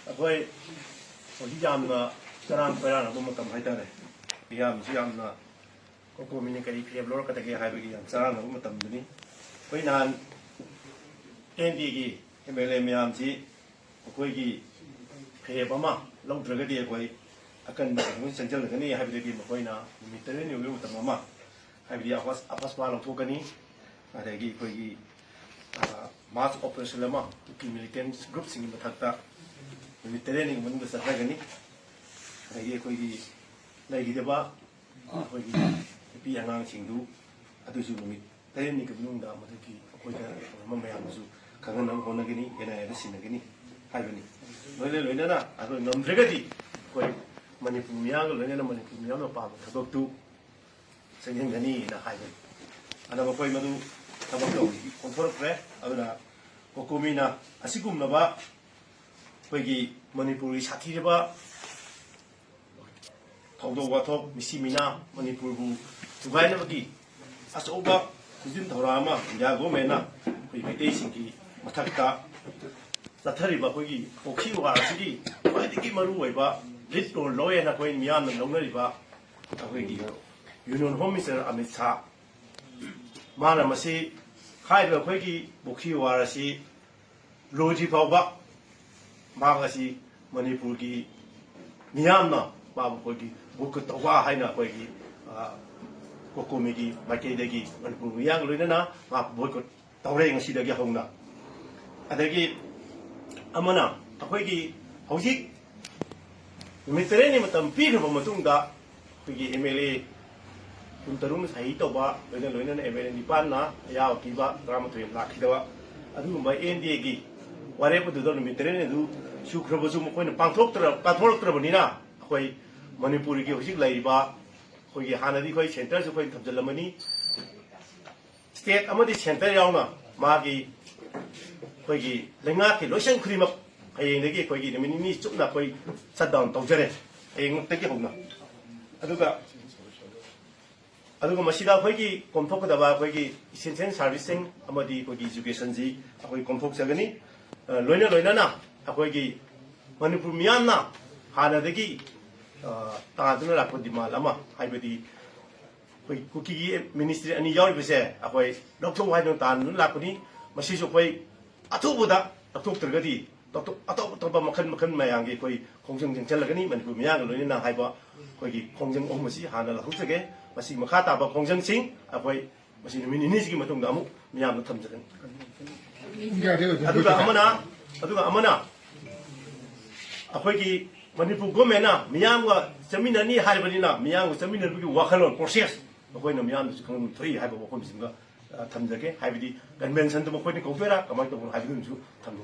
ꯑꯩꯈꯣꯏ ꯍꯧꯖꯤꯛ ꯌꯥꯝꯅ ꯆꯔꯥꯡ ꯈꯣꯏꯔꯥꯡꯅꯕ ꯃꯇꯝ ꯍꯥꯏꯇꯥꯔꯦ ꯃꯤꯌꯥꯝꯁꯨ ꯌꯥꯝꯅ ꯀꯣꯀꯣꯃꯤꯅ ꯀꯔꯤ ꯐꯤꯔꯦꯞ ꯂꯧꯔꯛꯀꯗꯒꯦ ꯍꯥꯏꯕꯒꯤ ꯌꯥꯝ ꯆꯔꯥꯡꯅꯕ ꯃꯇꯝꯗꯨꯅꯤ ꯑꯩꯈꯣꯏ ꯅꯍꯥꯟ ꯑꯦꯟꯗꯤꯒꯤ MLA ꯃꯌꯥꯝꯁꯤ ꯑꯩꯈꯣꯏꯒꯤ ꯐꯤꯔꯦꯞ ꯑꯃ ꯂꯧꯗ꯭ꯔꯒꯗꯤ ꯑꯩꯈꯣꯏ ꯑꯀꯟꯕ ꯀꯩꯅꯣ ꯆꯪꯁꯤꯜꯂꯒꯅꯤ ꯍꯥꯏꯕꯗꯒꯤ ꯃꯈꯣꯏꯅ ꯅꯨꯃꯤꯠ 8ꯅꯤ ꯑꯣꯏꯕ ꯃꯇꯝ ꯑꯃ ꯍꯥꯏꯕꯗꯤ ꯑꯄꯁꯄꯥ ꯂꯧꯊꯣꯛꯀꯅꯤ ꯑꯗꯒꯤ ꯑꯩꯈꯣꯏꯒꯤ ꯃꯥꯁ ꯑꯣꯄꯔꯦꯁꯟ ꯑꯃ ꯃꯤꯂꯤꯇꯦꯟ ꯒ꯭ꯔꯨꯞꯁꯤꯡꯒꯤ ꯃꯊꯛꯇ ꯅꯨꯃꯤꯠ 8ꯅꯤꯒꯤ ꯃꯅꯨꯡꯗ ꯆꯠꯊꯒꯅꯤ ꯑꯗꯒꯤ ꯑꯩꯈꯣꯏꯒꯤ ꯂꯩꯈꯤꯗꯕ ꯑꯩꯈꯣꯏꯒꯤ ꯅꯨꯄꯤ ꯑꯉꯥꯡꯁꯤꯡꯗꯨ ꯑꯗꯨꯁꯨ ꯅꯨꯃꯤꯠ 8ꯅꯤꯒꯤ ꯃꯅꯨꯡꯗ ꯃꯗꯨꯒꯤ ꯑꯩꯈꯣꯏꯗ ꯑꯃ ꯃꯌꯥꯝꯗꯁꯨ ꯈꯪꯍꯟꯅꯕ ꯍꯣꯠꯅꯒꯅꯤ NIAꯗ ꯁꯤꯟꯅꯒꯅꯤ ꯍꯥꯏꯕꯅꯤ ꯂꯣꯏꯅꯅ ꯑꯩꯈꯣꯏ ꯉꯝꯗ꯭ꯔꯒꯗꯤ ꯑꯩꯈꯣꯏ ꯃꯅꯤꯄꯨꯔ ꯃꯤꯌꯥꯝꯒ ꯂꯣꯏꯅꯅ ꯃꯅꯤꯄꯨꯔ ꯃꯤꯌꯥꯝꯅ ꯄꯥꯝꯕ ꯊꯕꯛꯇꯨ ꯆꯪꯁꯤꯟꯒꯅꯤꯅ ꯍꯥꯏꯕꯅꯤ ꯑꯗꯨꯅ ꯃꯈꯣꯏ ꯃꯗꯨ ꯊꯕꯛ ꯇꯧꯕꯗꯤ ꯀꯣꯟꯊꯣꯔꯛꯈ꯭ꯔꯦ ꯑꯗꯨꯅ ꯀꯣꯀꯣꯃꯤꯅ ꯑꯁꯤꯒꯨꯝꯂꯕ ꯑꯩꯈꯣꯏꯒꯤ ꯃꯅꯤꯄꯨꯔꯒꯤ ꯁꯥꯊꯤꯔꯕ ꯊꯧꯗꯣꯛ ꯋꯥꯊꯣꯛ ꯃꯤꯁꯤ ꯃꯤꯅꯥ ꯃꯅꯤꯄꯨꯔꯕꯨ ꯊꯨꯒꯥꯏꯅꯕꯒꯤ ꯑꯆꯧꯕ ꯈꯨꯖꯤꯟ ꯊꯧꯔꯥꯡ ꯑꯃ ꯏꯟꯗꯤꯌꯥ ꯒꯣꯔꯃꯦꯟꯅ ꯑꯩꯈꯣꯏ ꯃꯩꯇꯩꯁꯤꯡꯒꯤ ꯃꯊꯛꯇ ꯆꯠꯊꯔꯤꯕ ꯑꯩꯈꯣꯏꯒꯤ ꯄꯣꯛꯁꯤ ꯋꯥꯔ ꯑꯁꯤꯒꯤ ꯈ꯭ꯋꯥꯏꯗꯒꯤ ꯃꯔꯨꯑꯣꯏꯕ ꯂꯤꯗ ꯔꯣꯜ ꯂꯧꯋꯦꯅ ꯑꯩꯈꯣꯏ ꯃꯤꯌꯥꯝꯅ ꯂꯧꯅꯔꯤꯕ ꯑꯩꯈꯣꯏꯒꯤ ꯌꯨꯅꯤꯌꯟ ꯍꯣꯝ ꯃꯤꯅꯤꯁꯇꯔ ꯑꯃꯤꯠ ꯁꯥ ꯃꯥꯅ ꯃꯁꯤ ꯍꯥꯏꯔꯤꯕ ꯑꯩꯈꯣꯏꯒꯤ ꯄꯣꯛꯁꯤ ꯋꯥꯔ ꯑꯁꯤ ꯂꯣꯏꯗ꯭ꯔꯤ ꯐꯥꯎꯕ ꯃꯍꯥꯛ ꯑꯁꯤ ꯃꯅꯤꯄꯨꯔꯒꯤ ꯃꯤꯌꯥꯝꯅ ꯃꯥꯕꯨ ꯑꯩꯈꯣꯏꯒꯤ ꯕꯣꯏꯀꯣꯠ ꯇꯧꯕ ꯍꯥꯏꯅ ꯑꯩꯈꯣꯏꯒꯤ ꯀꯣꯀꯣꯃꯤꯒꯤ ꯃꯥꯏꯀꯩꯗꯒꯤ ꯃꯅꯤꯄꯨꯔ ꯃꯤꯌꯥꯝꯒ ꯂꯣꯏꯅꯅ ꯃꯍꯥꯛ ꯕꯣꯏꯀꯣꯠ ꯇꯧꯔꯦ ꯉꯁꯤꯗꯒꯤ ꯍꯧꯅ ꯑꯗꯒꯤ ꯑꯃꯅ ꯑꯩꯈꯣꯏꯒꯤ ꯍꯧꯖꯤꯛ ꯅꯨꯃꯤꯠ 8ꯅꯤ ꯃꯇꯝ ꯄꯤꯈ꯭ꯔꯕ ꯃꯇꯨꯡꯗ ꯑꯩꯈꯣꯏꯒꯤ MLA 13ꯅ ꯁꯍꯤ ꯇꯧꯕ ꯂꯣꯏꯅꯅ MLA 9ꯅ ꯑꯌꯥꯕ ꯄꯤꯕ 13 ꯂꯥꯛꯈꯤꯗꯕ ꯑꯗꯨꯒꯨꯝꯕ NDAꯒꯤ ꯋꯥꯔꯦꯞ ꯑꯗꯨꯗ ꯅꯨꯃꯤꯠ 8ꯅꯤ ꯑꯗꯨ ꯁꯨꯈ꯭ꯔꯕꯁꯨ ꯃꯈꯣꯏꯅ ꯄꯥꯡꯊꯣꯛꯂꯛꯇ꯭ꯔꯕꯅꯤꯅ ꯑꯩꯈꯣꯏ ꯃꯅꯤꯄꯨꯔꯒꯤ ꯍꯧꯖꯤꯛ ꯂꯩꯔꯤꯕ ꯑꯩꯈꯣꯏꯒꯤ ꯍꯥꯟꯅꯗꯤ ꯑꯩꯈꯣꯏ ꯁꯦꯟꯇꯔꯁꯨ ꯑꯩꯈꯣꯏ ꯊꯝꯖꯤꯜꯂꯝꯃꯅꯤ ꯁ꯭ꯇꯦꯠ ꯑꯃꯗꯤ ꯁꯦꯟꯇꯔ ꯌꯥꯎꯅ ꯃꯥꯒꯤ ꯑꯩꯈꯣꯏꯒꯤ ꯂꯩꯉꯥꯛꯀꯤ ꯂꯣꯏꯁꯪ ꯈꯨꯗꯤꯡꯃꯛ ꯍꯌꯦꯡꯗꯒꯤ ꯑꯩꯈꯣꯏꯒꯤ ꯅꯨꯃꯤꯠ 2ꯅꯤ ꯆꯨꯞꯅ ꯑꯩꯈꯣꯏ ꯁꯠꯗꯥꯎꯟ ꯇꯧꯖꯔꯦ ꯍꯌꯦꯡꯃꯛꯇꯒꯤ ꯍꯧꯅ ꯑꯗꯨꯒ ꯃꯁꯤꯗ ꯑꯩꯈꯣꯏꯒꯤ ꯀꯣꯝꯊꯣꯛꯀꯗꯕ ꯑꯩꯈꯣꯏꯒꯤ ꯏꯁꯦꯟꯁꯤꯌꯦꯜ ꯁꯥꯔꯚꯤꯁꯁꯤꯡ ꯑꯃꯗꯤ ꯑꯩꯈꯣꯏꯒꯤ ꯏꯖꯨꯀꯦꯁꯟꯁꯤ ꯑꯩꯈꯣꯏ ꯀꯣꯝꯊꯣꯛꯆꯒꯅꯤ ꯂꯣꯏꯅꯅ ꯑꯩꯈꯣꯏꯒꯤ ꯃꯅꯤꯄꯨꯔ ꯃꯤꯌꯥꯝꯅ ꯍꯥꯟꯅꯗꯒꯤ ꯇꯥꯗꯨꯅ ꯂꯥꯛꯄ ꯗꯤꯃꯥꯟ ꯑꯃ ꯍꯥꯏꯕꯗꯤ ꯑꯩꯈꯣꯏ ꯀꯨꯀꯤꯒꯤ ꯃꯤꯅꯤꯁꯇ꯭ꯔꯤ 2 ꯌꯥꯎꯔꯤꯕꯁꯦ ꯑꯩꯈꯣꯏ ꯂꯧꯊꯣꯛ ꯍꯥꯏꯗꯨꯅ ꯇꯥꯗꯨꯅ ꯂꯥꯛꯄꯅꯤ ꯃꯁꯤꯁꯨ ꯑꯩꯈꯣꯏ ꯑꯊꯨꯕꯗ ꯂꯧꯊꯣꯛꯇ꯭ꯔꯒꯗꯤ ꯑꯇꯣꯞ ꯃꯈꯜ ꯃꯌꯥꯝꯒꯤ ꯑꯩꯈꯣꯏ ꯈꯣꯡꯖꯪ ꯆꯪꯁꯤꯜꯂꯒꯅꯤ ꯃꯅꯤꯄꯨꯔ ꯃꯤꯌꯥꯝꯒ ꯂꯣꯏꯅꯅ ꯍꯥꯏꯕ ꯑꯩꯈꯣꯏꯒꯤ ꯈꯣꯡꯖꯪ ꯑꯍꯨꯝ ꯑꯁꯤ ꯍꯥꯟꯅ ꯂꯧꯊꯣꯛꯆꯒꯦ ꯃꯁꯤ ꯃꯈꯥ ꯇꯥꯕ ꯈꯣꯡꯖꯪꯁꯤꯡ ꯑꯩꯈꯣꯏ ꯃꯁꯤ ꯅꯨꯃꯤꯠ 2ꯅꯤꯁꯤꯒꯤ ꯃꯇꯨꯡꯗ ꯑꯃꯨꯛ ꯃꯤꯌꯥꯝꯗ ꯊꯝꯖꯒꯅꯤ ꯑꯗꯨꯒ ꯑꯃꯅ ꯑꯩꯈꯣꯏꯒꯤ ꯃꯅꯤꯄꯨꯔ ꯒꯣꯔꯃꯦꯟꯅ ꯃꯤꯌꯥꯝꯒ ꯆꯠꯃꯤꯟꯅꯅꯤ ꯍꯥꯏꯕꯅꯤꯅ ꯃꯤꯌꯥꯝꯒ ꯆꯠꯃꯤꯟꯅꯕꯒꯤ ꯋꯥꯈꯜꯂꯣꯟ ꯄ꯭ꯔꯣꯁꯦꯁ ꯑꯩꯈꯣꯏꯅ ꯃꯤꯌꯥꯝꯗꯁꯨ ꯈꯪꯍꯟꯕ ꯊꯣꯛꯏ ꯍꯥꯏꯕ ꯋꯥꯐꯝꯁꯤꯡꯒ ꯊꯝꯖꯒꯦ ꯍꯥꯏꯕꯗꯤ ꯀꯟꯚꯦꯟꯁꯟꯗꯨ ꯃꯈꯣꯏꯅ ꯀꯧꯗꯣꯏꯔꯥ ꯀꯃꯥꯏꯅ ꯇꯧꯕꯅꯣ ꯍꯥꯏꯕꯗꯨꯁꯨ ꯊꯝꯖꯒꯦ